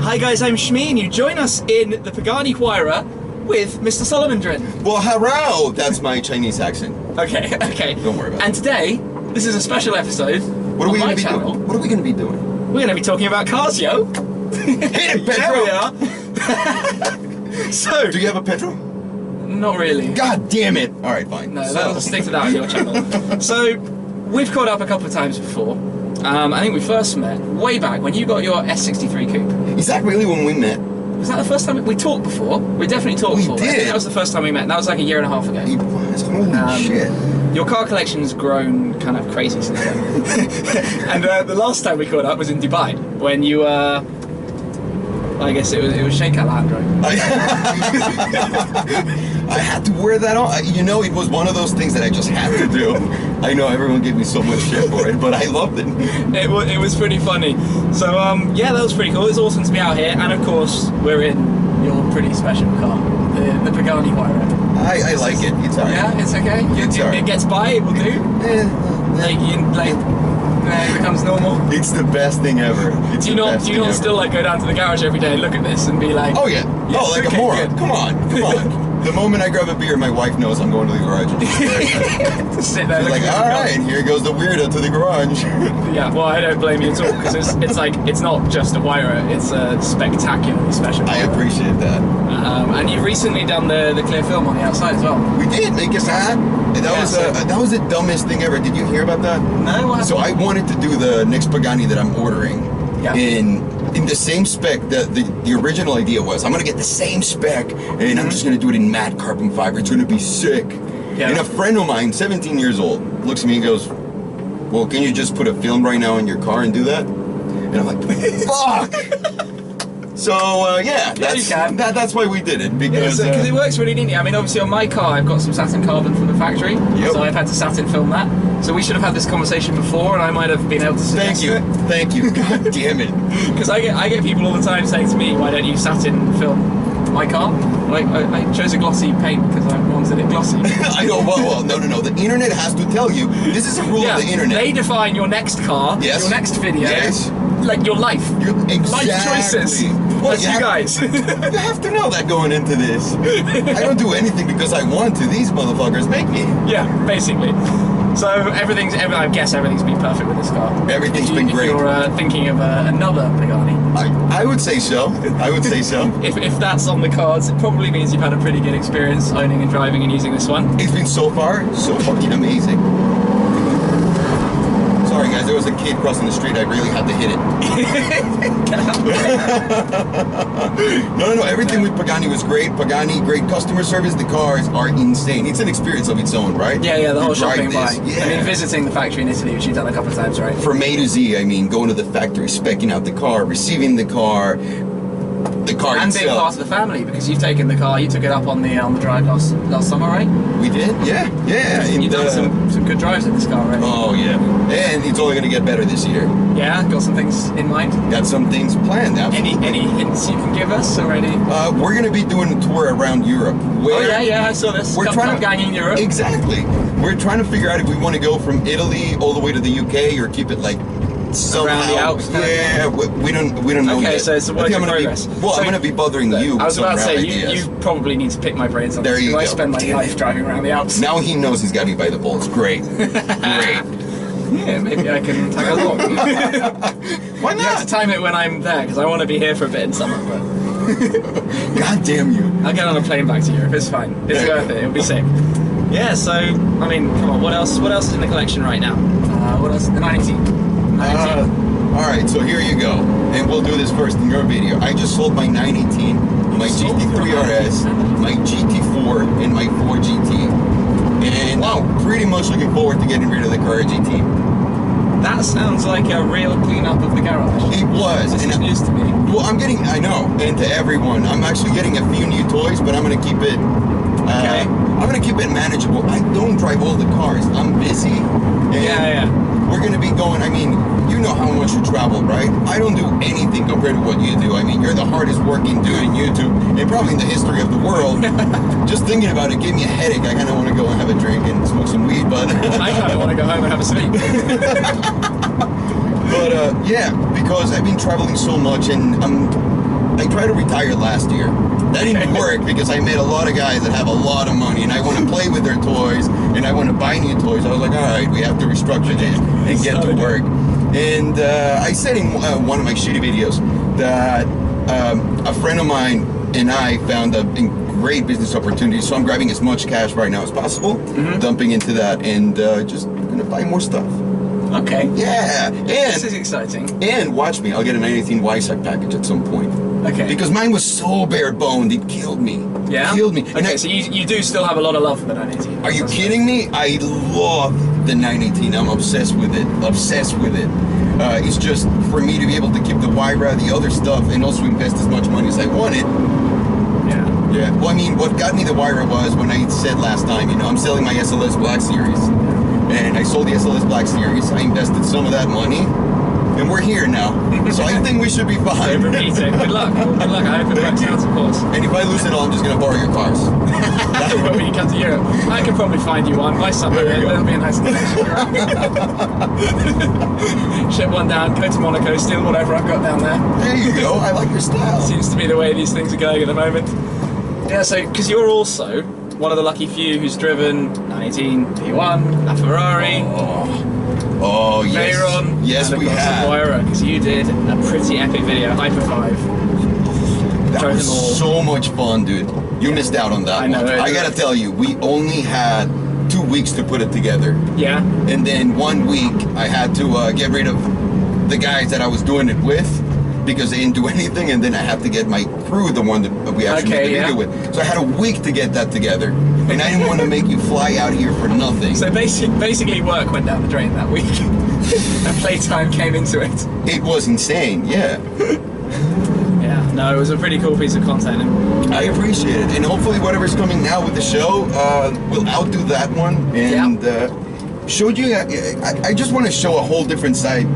Hi guys, I'm Shmi and you join us in the Pagani Huayra with Mr. Salomondrin. Well, hello! That's my Chinese accent. Okay. Don't worry about it. And today, this is a special episode What are we on my going to be channel. doing? What are we going to be doing? We're going to be talking about cars, yo! Hit it, Pedro! There we are! So... Do you have a petrol? Not really. God damn it! Alright, fine. No, that'll stick to that on your channel. So, we've caught up a couple of times before. I think we first met way back when you got your S63 coupe. Is that really when we met? Was that the first time we talked before? We definitely talked before. did. I think that was the first time we met. And that was like a year and a half ago. It was. Holy shit. Your car collection's grown kind of crazy since then. And the last time we caught up was in Dubai when you I guess it was Sheikh Alejandro. I had to wear that on. You know, it was one of those things that I just had to do. I know everyone gave me so much shit for it, but I loved it. It was pretty funny. So yeah, that was pretty cool. It's awesome to be out here, and of course we're in your pretty special car, the Pagani Huayra. I like it. It's alright. Yeah, it's okay. It gets by. It will do. It becomes normal. It's the best thing ever. Do you not still like go down to the garage every day, look at this, and be like, oh yeah, yes, oh like okay, a moron. good. Come on. The moment I grab a beer, my wife knows I'm going to the garage. To sit there. She's like, all right, here goes the weirdo to the garage. Yeah, well, I don't blame you at all, because it's like, it's not just a Huayra, it's a spectacularly special Huayra. I appreciate that. And you've recently done the clear film on the outside as well. We did make us hat. That was the dumbest thing ever. Did you hear about that? No, what happened? So I wanted to do the next Pagani that I'm ordering in the same spec. The original idea was I'm gonna get the same spec and I'm just gonna do it in matte carbon fiber. It's gonna be sick. Yeah. And a friend of mine, 17 years old, looks at me and goes, well, can you just put a film right now in your car and do that? And I'm like, fuck! So, yeah, that's why we did it, because it works really neatly. I mean, obviously on my car, I've got some satin carbon from the factory, so I've had to satin film that. So we should have had this conversation before, and I might have been able to suggest it. Thank you. God damn it. Because I get people all the time saying to me, why don't you satin film my car? Like, I chose a glossy paint because I wanted it glossy. I know, well, no. The internet has to tell you. This is a rule of the internet. They define your next car, your next video, like your life. Life choices. Well, that's you guys. You have to know that going into this. I don't do anything because I want to. These motherfuckers make me. Yeah, basically. So I guess everything's been perfect with this car. Everything's been great. If you're thinking of another Pagani. I would say so. I would say so. If that's on the cards, it probably means you've had a pretty good experience owning and driving and using this one. It's been so fucking amazing. Sorry guys, there was a kid crossing the street. I really had to hit it. No, everything with Pagani was great. Pagani, great customer service. The cars are insane. It's an experience of its own, right? Yeah, the whole shopping by. Yeah. I mean, visiting the factory in Italy, which you've done a couple of times, right? From A to Z, I mean, going to the factory, speccing out the car, receiving the car and itself. being part of the family, because you've taken the car, you took it up on the drive last summer, right? We did, yeah. You've done some good drives in this car, right? Oh yeah, and it's only going to get better this year. Yeah, got some things in mind. Got some things planned. Absolutely. Any hints you can give us already? We're going to be doing a tour around Europe. I saw this. We're trying to gang in Europe. Exactly. We're trying to figure out if we want to go from Italy all the way to the UK or keep it like somehow. Around the Alps. Yeah, we don't know yet. Okay, so it's a work in progress. I'm going to be bothering you. I was with about to say ideas. you probably need to pick my brains on There this, you because I go. spend my life driving around the Alps. Now he knows he's got me by the balls. Great. Great. Yeah, maybe I can tag along. Why not? You have to time it when I'm there, because I want to be here for a bit in summer. But God damn you. I'll get on a plane back to Europe. It's fine. It's worth it. It'll be sick. Yeah. So I mean, come on. What else is in the collection right now? What else? The 19. Alright, so here you go. And we'll do this first in your video. I just sold my 918, my GT3 RS, my GT4, and my 4 GT. And I'm pretty much looking forward to getting rid of the Carrera GT. That sounds like a real cleanup of the garage. It was. It's news to me. Well, I know, and to everyone. I'm actually getting a few new toys, but I'm going to keep it... Okay. I'm going to keep it manageable. I don't drive all the cars. I'm busy. And we're going to be going, I mean, you know how much much you travel, right? I don't do anything compared to what you do. I mean, you're the hardest working dude in YouTube and probably in the history of the world. Just thinking about it gave me a headache. I kind of want to go and have a drink and smoke some weed, but I kind of want to go home and have a sleep. But yeah, because I've been traveling so much, and I tried to retire last year. That didn't work because I met a lot of guys that have a lot of money, and I want to play with their toys, and I want to buy new toys. I was like, all right, we have to restructure this and get to work. And I said in one of my shitty videos that a friend of mine and I found a great business opportunity, so I'm grabbing as much cash right now as possible, dumping into that, and just gonna buy more stuff. Okay. Yeah. And this is exciting. And watch me, I'll get a 918 Y-Side package at some point. Okay. Because mine was so bare boned, it killed me. Yeah? Killed me. Okay, so you do still have a lot of love for the 918. Are you kidding me? I love the 918. I'm obsessed with it. Obsessed with it. It's just for me to be able to keep the Huayra, the other stuff, and also invest as much money as I wanted. Yeah. Yeah. Well, I mean, what got me the Huayra was when I said last time, you know, I'm selling my SLS Black Series. And I sold the SLS Black Series. I invested some of that money. And we're here now. So I think we should be fine. Good luck. Good luck. I hope it works out, of course. And if I lose it all, I'm just going to borrow your cars. When you come to Europe, I could probably find you one. My summer, that'll be a nice connection. Ship one down, go to Monaco, steal whatever I've got down there. There you go. I like your style. Seems to be the way these things are going at the moment. Yeah, so, because you're also one of the lucky few who's driven 918 P1, a Ferrari. Oh, yes. Veyron, yes, we have. Because you did a pretty epic video, Hyper 5. That was so much fun, dude. You missed out on that I know, one. I gotta tell you, we only had 2 weeks to put it together. Yeah. And then 1 week, I had to get rid of the guys that I was doing it with because they didn't do anything, and then I had to get my crew, the one that we actually made the video with. So I had a week to get that together, and I didn't want to make you fly out here for nothing. So basically work went down the drain that week, and playtime came into it. It was insane, yeah. Yeah, no, it was a pretty cool piece of content. I appreciate it, and hopefully whatever's coming now with the show will outdo that one, and showed you. I just want to show a whole different side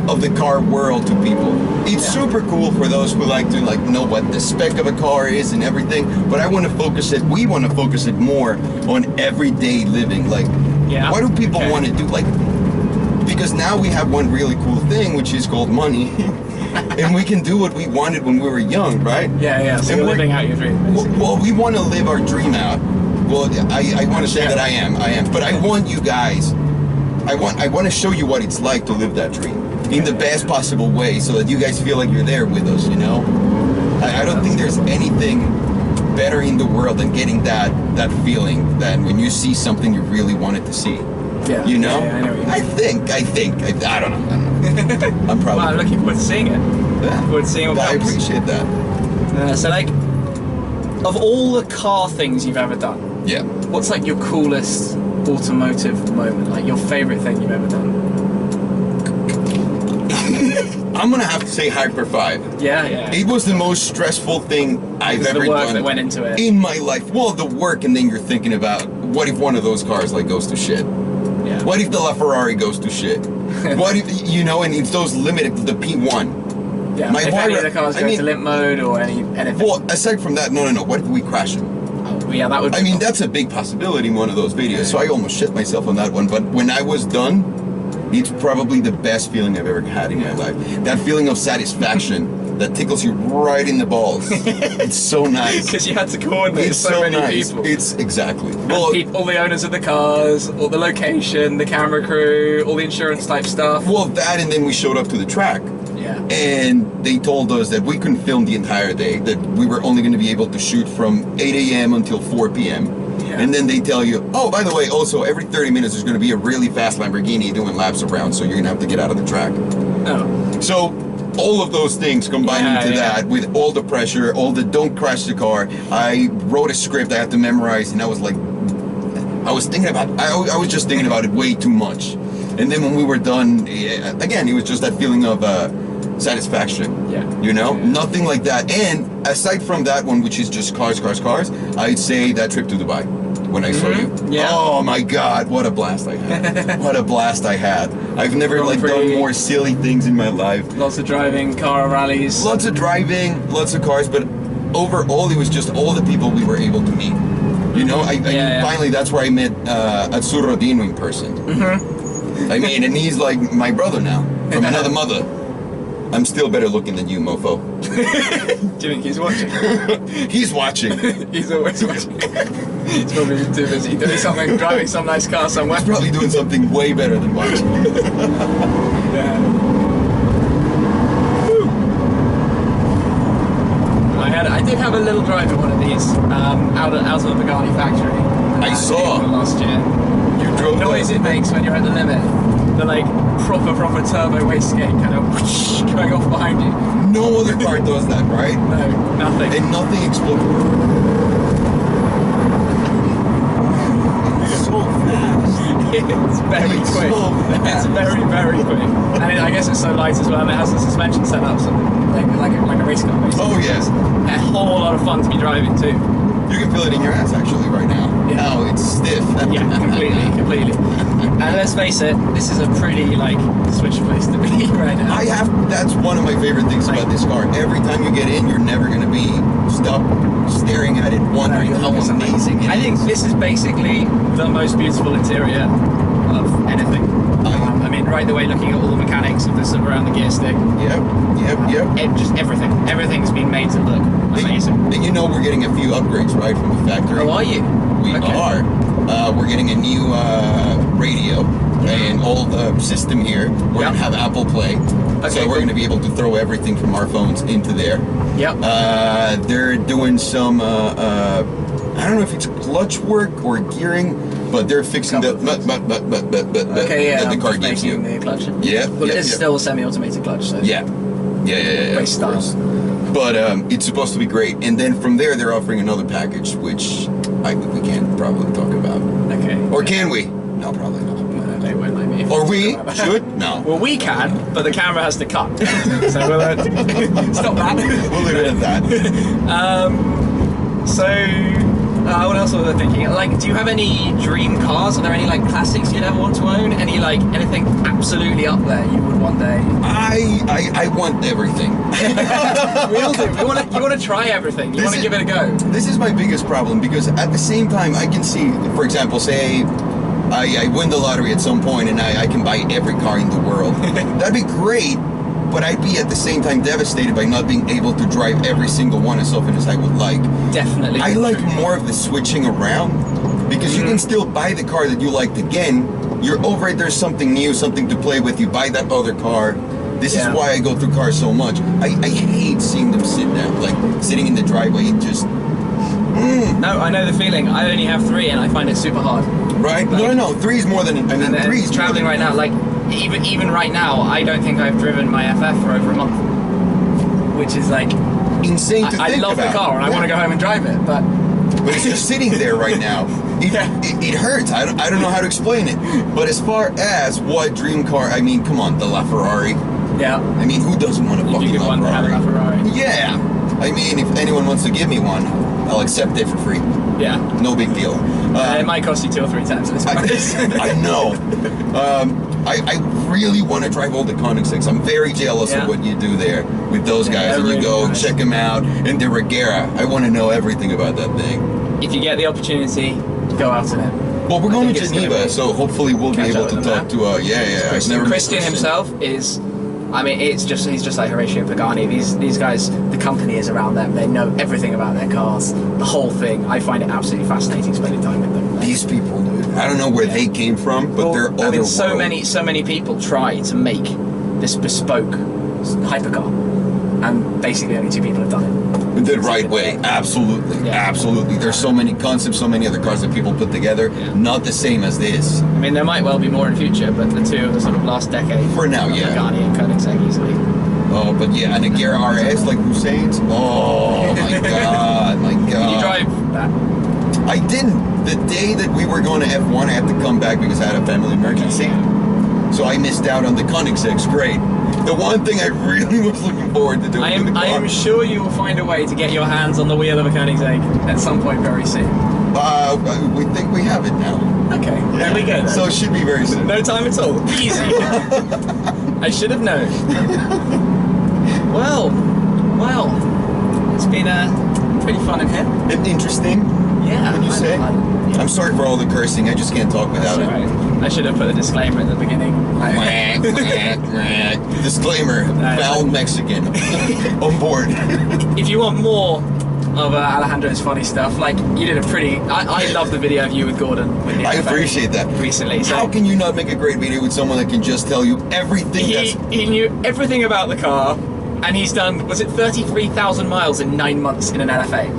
of the car world to people. It's super cool for those who like to know what the spec of a car is and everything, but I want to focus it, we want to focus it more on everyday living. Like, what do people want to do? Like, because now we have one really cool thing, which is called money. And we can do what we wanted when we were young, right? Yeah, so you're living out your dream, basically. Well, we want to live our dream out. Well, I want to say that I am, but I want you guys, I want to show you what it's like to live that dream in the best possible way, so that you guys feel like you're there with us, you know? I don't think there's anything better in the world than getting that feeling that when you see something you really wanted to see. Yeah. You know? Yeah, I know what you mean. I don't know. I'm probably... Well, I'm looking forward to seeing it. Looking forward to seeing what I comes. appreciate that. So, like, of all the car things you've ever done, what's like your coolest automotive moment? Like your favorite thing you've ever done? I'm gonna have to say Hyper 5. Yeah. It was the most stressful thing I've ever done. The work that went into it. In my life. Well, the work, and then you're thinking about, what if one of those cars goes to shit? Yeah. What if the LaFerrari goes to shit? What if, you know, and it's those limited, the P1. Yeah, if any of the cars go to limp mode or anything. Well, aside from that, no. What if we crash them? Oh, yeah, that would be I mean, that's a big possibility in one of those videos, so I almost shit myself on that one. But when I was done, it's probably the best feeling I've ever had in my life. That feeling of satisfaction that tickles you right in the balls. It's so nice. Because you had to coordinate so many people. It's exactly. Well, all the owners of the cars, all the location, the camera crew, all the insurance type stuff. Well, that, and then we showed up to the track. Yeah. And they told us that we couldn't film the entire day, that we were only going to be able to shoot from 8 a.m. until 4 p.m. Yeah. And then they tell you, oh, by the way, also every 30 minutes there's going to be a really fast Lamborghini doing laps around, so you're going to have to get out of the track. Oh. So all of those things combined into that, with all the pressure, all the don't crash the car. I wrote a script I had to memorize, and I was like, I was just thinking about it way too much. And then when we were done, again, it was just that feeling of satisfaction. Yeah. You know? Yeah. Nothing like that. And aside from that one, which is just cars, I'd say that trip to Dubai. when I saw you. Yeah. Oh my God, what a blast I had. What a blast I had. I've never like done more silly things in my life. Lots of driving, car rallies. Lots of driving, lots of cars, but overall it was just all the people we were able to meet. You know, finally that's where I met Azzurro Dino in person. I mean, and he's like my brother now, from another mother. I'm still better looking than you, mofo. Do you think he's watching? He's watching. He's always watching. He's probably too busy doing something, driving some nice car somewhere. He's probably doing something way better than watching. Yeah. I did have a little drive in one of these out of the Pagani factory. I saw last year. You drove the noise it makes when you're at the limit. The like proper turbo wastegate kind of whoosh, going off behind you. No other car does that, right? No, nothing. And nothing explodes. It's so fast. It's very quick. So it's very quick. And I guess it's so light as well. And it has the suspension setups like a race car. Basically. Oh yes. A whole lot of fun to be driving too. You can feel it in your ass actually right now. Yeah. Now it's stiff. Yeah, completely. And let's face it, this is a pretty like switch place to be right now. That's one of my favorite things about this car. Every time you get in, you're never going to be stuck staring at it, wondering how amazing it is. I think this is basically the most beautiful interior of anything. I mean, right the way looking at all the mechanics of this around the gear stick. Yep. Just everything. Everything's been made to look amazing. And you know we're getting a few upgrades, right, from the factory. Oh, are you? We are. We're getting a new radio and all the system here. We're going to have Apple Play. So we're going to be able to throw everything from our phones into there. Yep. They're doing some, I don't know if it's clutch work or gearing, but they're fixing the car gives you. The clutch. Yeah. Well, it's still a semi-automated clutch, so. Yeah. Great stuff. But it's supposed to be great. And then from there, they're offering another package, which we can't probably talk about. Okay. Or can we? No, probably not. No, they won't let me. Or we should? No. Well, we can, but the camera has to cut. So we'll stop that. We'll leave it at that. What else was I thinking? Like, do you have any dream cars? Are there any like classics you'd ever want to own? Any like anything absolutely up there you would one day? I want everything. We all do. You want to try everything. You want to give it a go. This is my biggest problem because at the same time I can see, for example, say I win the lottery at some point and I can buy every car in the world. That'd be great. But I'd be at the same time devastated by not being able to drive every single one as often as I would like. Definitely. I like more of the switching around because you can still buy the car that you liked again. You're over it, there's something new, something to play with. You buy that other car. This is why I go through cars so much. I hate seeing them sit there, like sitting in the driveway. It just... No, I know the feeling. I only have 3 and I find it super hard. Right? Like, no, 3 is more than... I mean, 3 is traveling right now, like... Even right now, I don't think I've driven my FF for over a month, which is like insane to think about. I love the car and I want to go home and drive it, but it's just sitting there right now. It hurts. I don't know how to explain it. But as far as what dream car, I mean, come on, the LaFerrari. Yeah. I mean, who doesn't want a fucking LaFerrari? Yeah. I mean, if anyone wants to give me one, I'll accept it for free. Yeah. No big deal. It might cost you 2 or 3 times at this price. I know. I really want to drive all the Koenigseggs. I'm very jealous of what you do there with those guys. And you go check them out. And the Regera. I want to know everything about that thing. If you get the opportunity, go out in it. Well, we're going to Geneva, so hopefully we'll be able to talk to Christian himself is... I mean, he's just like Horatio Pagani. These guys, the company is around them. They know everything about their cars, the whole thing. I find it absolutely fascinating spending time with them. These people, dude. I don't know where they came from, but they're other. I mean, so many people try to make this bespoke hypercar, and basically only 2 people have done it. The right way, absolutely, absolutely. There's so many concepts, so many other cars that people put together, not the same as this. I mean, there might well be more in future, but the 2 of the sort of last decade. For now, Pagani and Koenigsegg easily. Oh, but yeah, and a Regera RS like Hussein's. Oh my god, my god. Did you drive that? I didn't. The day that we were going to F1, I had to come back because I had a family emergency. So I missed out on the Koenigsegg's. Great. The one thing I really was looking forward to doing. I am sure you will find a way to get your hands on the wheel of a Koenigsegg at some point very soon. We think we have it now. Okay, there we go then. So it should be very soon. No time at all. Easy. I should have known. Well, it's been pretty fun in here. And interesting. Yeah. Would you say? I'm sorry for all the cursing. I just can't talk without it. Right. I should have put a disclaimer at the beginning. Disclaimer: foul Mexican on board. If you want more of Alejandro's funny stuff, like you did a pretty. I love the video of you with Gordon. I appreciate that. Recently. So how can you not make a great video with someone that can just tell you everything? He knew everything about the car, and he's done, was it 33,000 miles in 9 months in an LFA?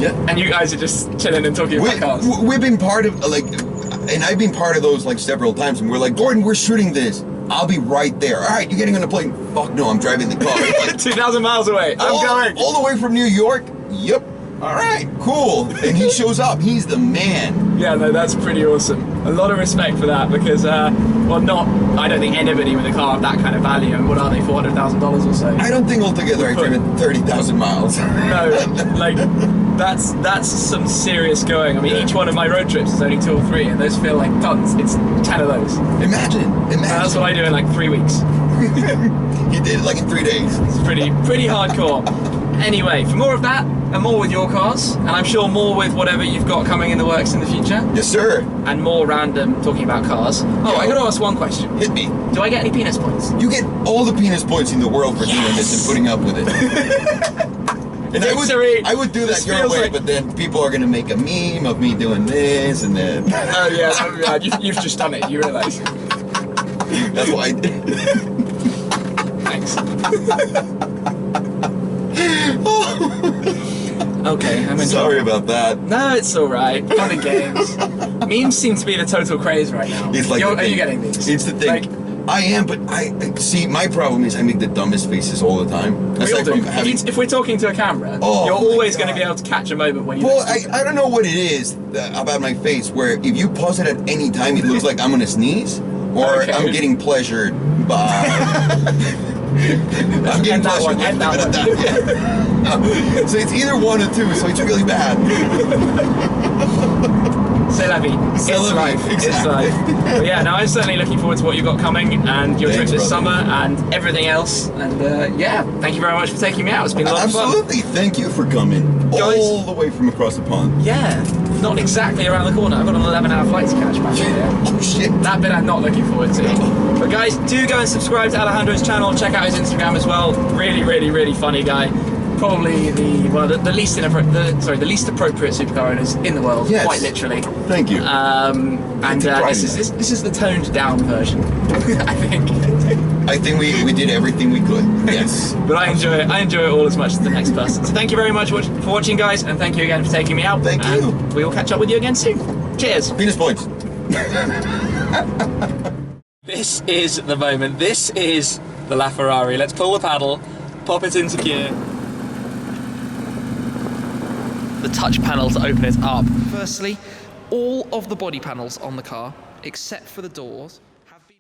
Yeah. And you guys are just chilling and talking about cars. We've been part of, like, and I've been part of those, like, several times, and we're like, Gordon, we're shooting this. I'll be right there. All right, you're getting on the plane. Fuck no, I'm driving the car. Like, 2,000 miles away. I'm going. All the way from New York? Yep. All right, cool. And he shows up. He's the man. Yeah, no, that's pretty awesome. A lot of respect for that because, I don't think anybody with a car of that kind of value, and what are they, $400,000 or so? I don't think altogether I've driven 30,000 miles. No, like, that's some serious going. I mean, each one of my road trips is only 2 or 3, and those feel like tons. It's 10 of those. Imagine. That's what I do in like 3 weeks. You did it like in 3 days. It's pretty hardcore. Anyway, for more of that, and more with your cars, and I'm sure more with whatever you've got coming in the works in the future. Yes, sir. And more random talking about cars. Oh, I gotta ask one question. Hit me. Do I get any penis points? You get all the penis points in the world for doing this and putting up with it. And I would do that your way, but then people are gonna make a meme of me doing this and then. Oh yeah, you've just done it. You realise? That's what I did. Thanks. Okay, I'm sorry about that. No, it's alright. Fun and games. Memes seem to be the total craze right now. It's like are you getting these? It's the thing. Like, I am, but I see. My problem is I make the dumbest faces all the time. We all do. If we're talking to a camera, you're always going to be able to catch a moment when you. Well, I don't know what it is about my face where if you pause it at any time, it looks like I'm gonna sneeze or I'm getting pleasured by. I'm getting pleasured. So it's either one or two. So it's really bad. C'est la vie. It's life. Exactly. It's life. But yeah, no, I'm certainly looking forward to what you've got coming and your trip this summer and everything else. And yeah, thank you very much for taking me out. It's been a lot of fun. Absolutely. Thank you for coming all the way from across the pond. Yeah, not exactly around the corner. I've got an 11-hour flight to catch back here. Oh shit. That bit I'm not looking forward to. But guys, do go and subscribe to Alejandro's channel. Check out his Instagram as well. Really, really, really funny guy. Probably the least appropriate supercar owners in the world, quite literally. Thank you. And this is the toned down version, I think. I think we did everything we could. Yes. But I enjoy it all as much as the next person. So thank you very much for watching, guys, and thank you again for taking me out. Thank you. We will catch up with you again soon. Cheers. Penis points. This is the moment. This is the LaFerrari. Let's pull the paddle, pop it into gear. The touch panel to open it up. Firstly, all of the body panels on the car, except for the doors,